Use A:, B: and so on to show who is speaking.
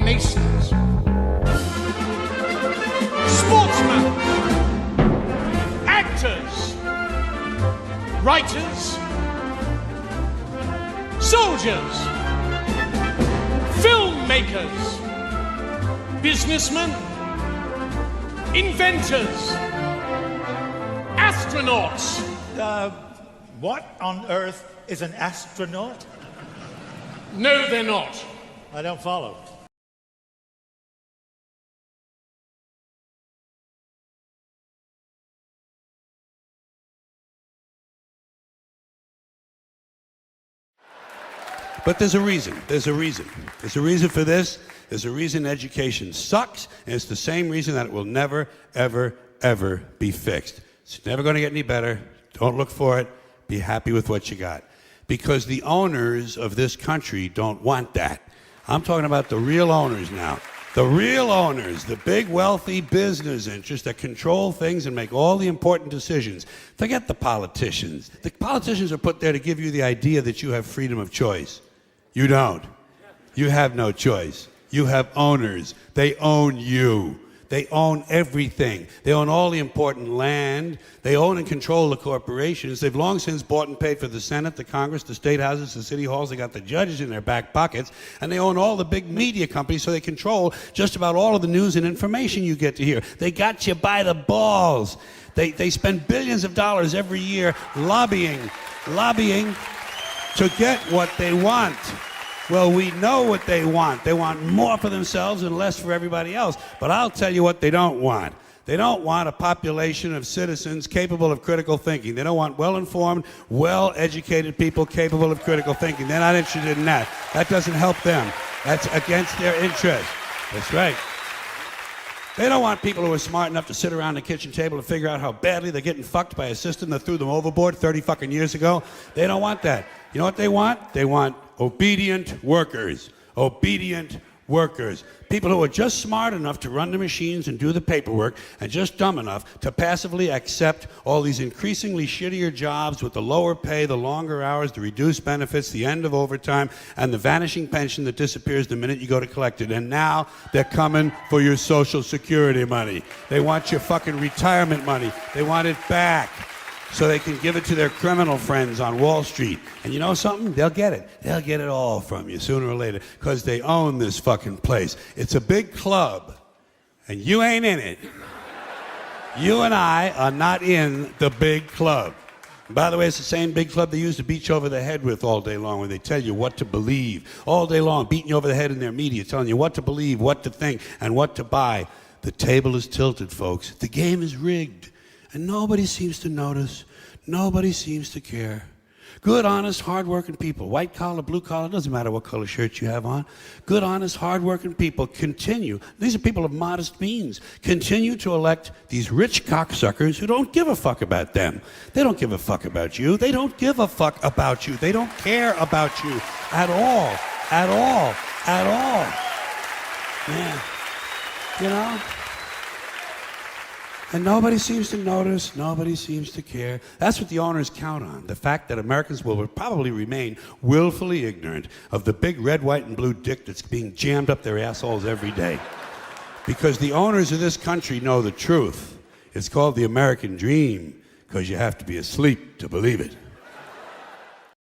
A: Freemasons, sportsmen, actors, writers, soldiers, filmmakers, businessmen, inventors, astronauts.
B: What on earth is an astronaut?
A: No, they're not.
B: I don't follow.
C: But there's a reason. There's a reason. There's a reason for this. There's a reason education sucks, and it's the same reason that it will never, ever, ever be fixed. It's never going to get any better. Don't look for it. Be happy with what you got. Because the owners of this country don't want that. I'm talking about the real owners now. The real owners, the big wealthy business interests that control things and make all the important decisions. Forget the politicians. The politicians are put there to give you the idea that you have freedom of choice. You don't. You have no choice. You have owners. They own you. They own everything. They own all the important land. They own and control the corporations. They've long since bought and paid for the Senate, the Congress, the state houses, the city halls. They got the judges in their back pockets. And they own all the big media companies, so they control just about all of the news and information you get to hear. They got you by the balls. They spend billions of dollars every year lobbying to get what they want. Well, we know what they want. They want more for themselves and less for everybody else. But I'll tell you what they don't want. They don't want a population of citizens capable of critical thinking. They don't want well-informed, well-educated people capable of critical thinking. They're not interested in that. That doesn't help them. That's against their interest. That's right. They don't want people who are smart enough to sit around the kitchen table and figure out how badly they're getting fucked by a system that threw them overboard 30 fucking years ago. They don't want that. You know what they want? They want obedient workers. Obedient workers. People who are just smart enough to run the machines and do the paperwork and just dumb enough to passively accept all these increasingly shittier jobs with the lower pay, the longer hours, the reduced benefits, the end of overtime, and the vanishing pension that disappears the minute you go to collect it. And now they're coming for your Social Security money. They want your fucking retirement money. They want it back, so they can give it to their criminal friends on Wall Street. And you know something? They'll get it. They'll get it all from you sooner or later, because they own this fucking place. It's a big club, and you ain't in it. You and I are not in the big club. And by the way, it's the same big club they use to beat you over the head with all day long when they tell you what to believe. All day long, beating you over the head in their media, telling you what to believe, what to think, and what to buy. The table is tilted, folks. The game is rigged. And nobody seems to notice. Nobody seems to care. Good, honest, hard-working people, white collar, blue collar, doesn't matter what color shirt you have on. Good, honest, hard-working people continue. These are people of modest means. Continue to elect these rich cocksuckers who don't give a fuck about them. They don't give a fuck about you. They don't give a fuck about you. They don't care about you at all. At all. At all. Yeah. You know? And nobody seems to notice, nobody seems to care. That's what the owners count on, the fact that Americans will probably remain willfully ignorant of the big red, white, and blue dick that's being jammed up their assholes every day. Because the owners of this country know the truth. It's called the American dream, because you have to be asleep to believe it.